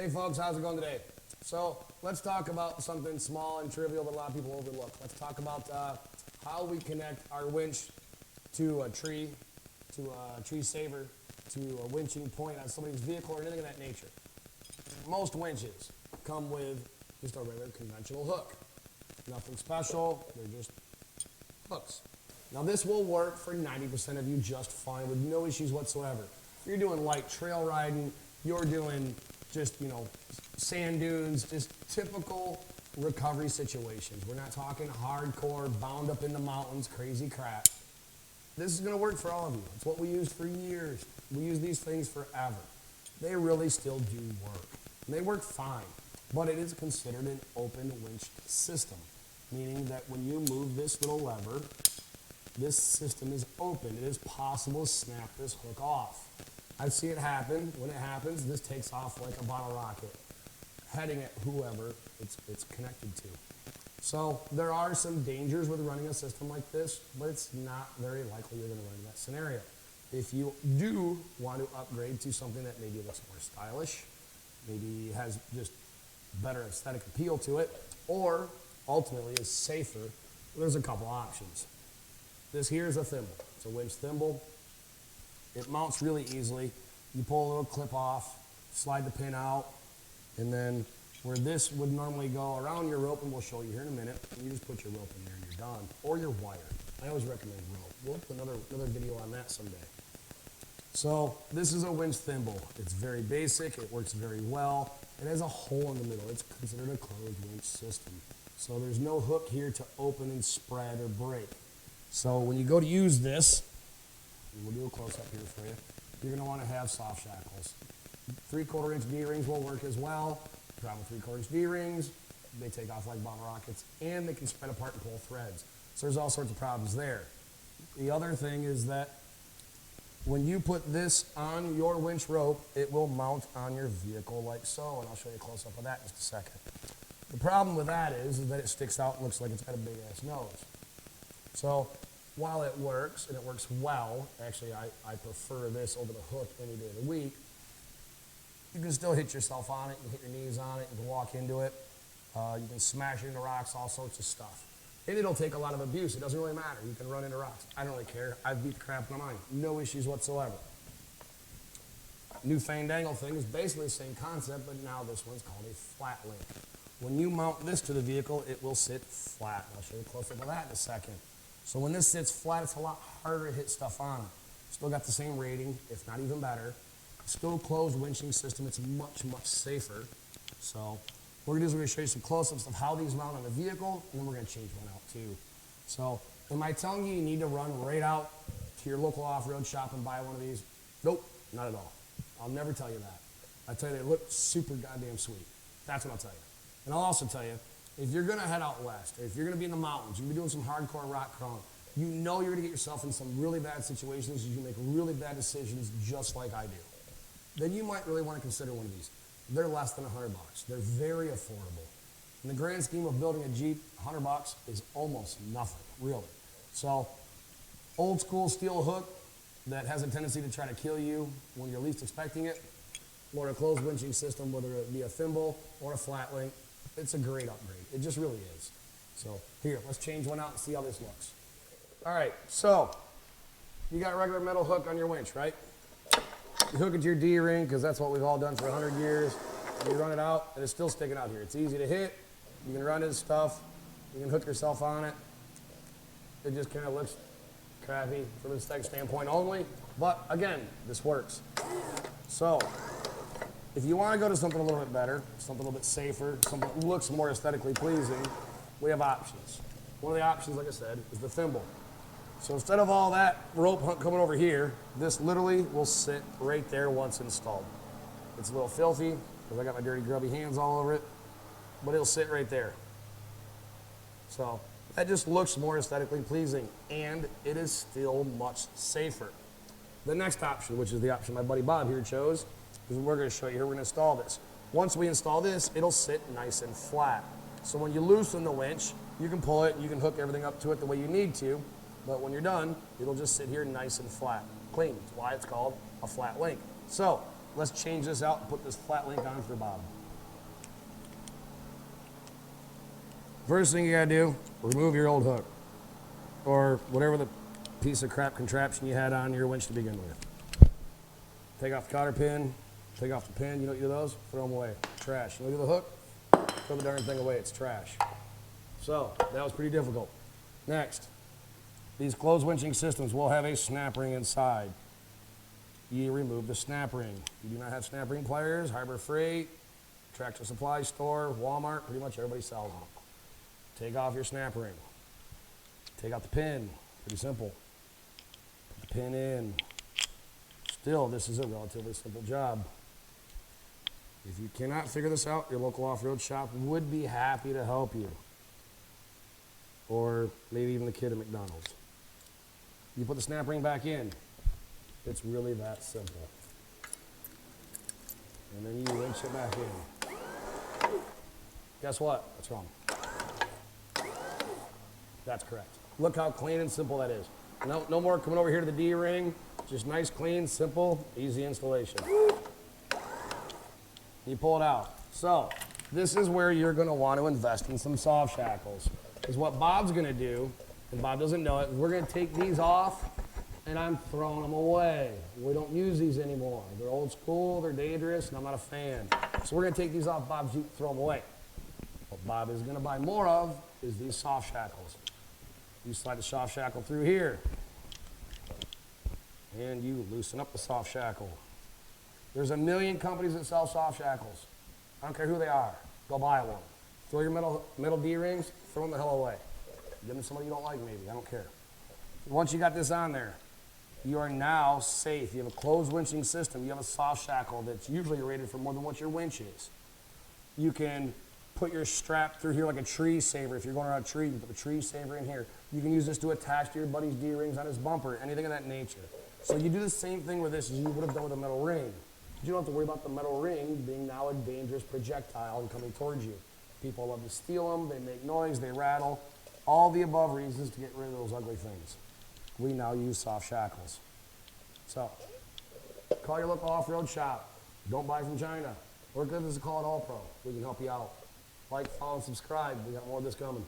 Hey folks, how's it going today? So let's talk about something small and trivial that a lot of people overlook. Let's talk about how we connect our winch to a tree saver, to a winching point on somebody's vehicle or anything of that nature. Most winches come with just a regular conventional hook. Nothing special, they're just hooks. Now this will work for 90% of you just fine with no issues whatsoever. If you're doing light trail riding, you're doing just, sand dunes, just typical recovery situations. We're not talking hardcore, bound up in the mountains, crazy crap. This is gonna work for all of you. It's what we used for years. We use these things forever. They really still do work. And they work fine, but it is considered an open winch system, meaning that when you move this little lever, this system is open. It is possible to snap this hook off. I see it happen. When it happens, this takes off like a bottle rocket, heading at whoever it's connected to. So there are some dangers with running a system like this, but it's not very likely you're going to run that scenario. If you do want to upgrade to something that maybe looks more stylish, maybe has just better aesthetic appeal to it, or ultimately is safer, there's a couple options. This here is a thimble. It's a winch thimble. It mounts really easily. You pull a little clip off, slide the pin out, and then where this would normally go around your rope, and we'll show you here in a minute, you just put your rope in there and you're done. Or your wire. I always recommend rope. We'll put another video on that someday. So this is a winch thimble. It's very basic. It works very well. It has a hole in the middle. It's considered a closed winch system. So there's no hook here to open and spread or break. So when you go to use this, we'll do a close-up here for you, you're going to want to have soft shackles. 3/4 inch D-rings will work as well. Problem with 3/4 inch D-rings, they take off like bottle rockets, and they can spread apart and pull threads. So there's all sorts of problems there. The other thing is that when you put this on your winch rope, it will mount on your vehicle like so, and I'll show you a close-up of that in just a second. The problem with that is that it sticks out and looks like it's got a big-ass nose. So while it works, and it works well, actually I prefer this over the hook any day of the week, you can still hit yourself on it, you can hit your knees on it, you can walk into it, you can smash it into rocks, all sorts of stuff. And it'll take a lot of abuse, it doesn't really matter, you can run into rocks. I don't really care, I've beat the crap out of mine, no issues whatsoever. New fandangle thing is basically the same concept, but now this one's called a flat link. When you mount this to the vehicle, it will sit flat. I'll show you a close-up of that in a second. So when this sits flat, it's a lot harder to hit stuff on it. Still got the same rating, if not even better. Still closed winching system, it's much, much safer. So what we're gonna do is we're gonna show you some close-ups of how these mount on the vehicle, and then we're gonna change one out too. So am I telling you need to run right out to your local off-road shop and buy one of these? Nope, not at all. I'll never tell you that. I tell you they look super goddamn sweet. That's what I'll tell you. And I'll also tell you, if you're gonna head out west, or if you're gonna be in the mountains, you're gonna be doing some hardcore rock crawling, you know you're gonna get yourself in some really bad situations, you can make really bad decisions just like I do. Then you might really wanna consider one of these. They're less than $100. They're very affordable. In the grand scheme of building a Jeep, $100 is almost nothing, really. So, old school steel hook that has a tendency to try to kill you when you're least expecting it, or a closed winching system, whether it be a thimble or a flat link, it's a great upgrade. It just really is. So here, let's change one out and see how this looks. All right, so you got a regular metal hook on your winch, right? You hook it to your D-ring, because that's what we've all done for 100 years. And you run it out, and it's still sticking out here. It's easy to hit. You can run into stuff. You can hook yourself on it. It just kind of looks crappy from an aesthetic standpoint only. But again, this works. So if you want to go to something a little bit better, something a little bit safer, something that looks more aesthetically pleasing, we have options. One of the options, like I said, is the thimble. So instead of all that rope coming over here, this literally will sit right there once installed. It's a little filthy, because I got my dirty, grubby hands all over it, but it'll sit right there. So that just looks more aesthetically pleasing, and it is still much safer. The next option, which is the option my buddy Bob here chose, is we're going to show you here, we're going to install this. Once we install this, it'll sit nice and flat. So when you loosen the winch, you can pull it, you can hook everything up to it the way you need to, but when you're done, it'll just sit here nice and flat, clean. That's why it's called a flat link. So let's change this out and put this flat link on for Bob. First thing you gotta do, remove your old hook. Or whatever the piece of crap contraption you had on your winch to begin with. Take off the cotter pin, take off the pin, you know what you do those? Throw them away, trash. You look at the hook, throw the darn thing away, it's trash. So, that was pretty difficult. Next, these closed winching systems will have a snap ring inside. You remove the snap ring. You do not have snap ring pliers, Harbor Freight, Tractor Supply Store, Walmart, pretty much everybody sells them. Take off your snap ring. Take out the pin, pretty simple. Put the pin in. Still, this is a relatively simple job. If you cannot figure this out, your local off-road shop would be happy to help you. Or maybe even the kid at McDonald's. You put the snap ring back in. It's really that simple. And then you winch it back in. Guess what? That's wrong. That's correct. Look how clean and simple that is. No more coming over here to the D-ring. Just nice, clean, simple, easy installation. You pull it out. So, this is where you're gonna want to invest in some soft shackles. Because what Bob's gonna do, and Bob doesn't know it, we're gonna take these off and I'm throwing them away. We don't use these anymore. They're old school, they're dangerous, and I'm not a fan. So we're gonna take these off Bob's Jeep, throw them away. What Bob is gonna buy more of is these soft shackles. You slide the soft shackle through here, and you loosen up the soft shackle. There's a million companies that sell soft shackles. I don't care who they are. Go buy one. Throw your metal D-rings, throw them the hell away. Give them to somebody you don't like maybe, I don't care. Once you got this on there, you are now safe. You have a closed winching system. You have a soft shackle that's usually rated for more than what your winch is. You can put your strap through here like a tree saver. If you're going around a tree, you put the tree saver in here. You can use this to attach to your buddy's D-rings on his bumper, anything of that nature. So you do the same thing with this as you would have done with a metal ring. You don't have to worry about the metal ring being now a dangerous projectile and coming towards you. People love to steal them, they make noise, they rattle. All the above reasons to get rid of those ugly things. We now use soft shackles. So, call your local off-road shop. Don't buy from China. Or give us a call at All Pro. We can help you out. Like, follow, and subscribe. We got more of this coming.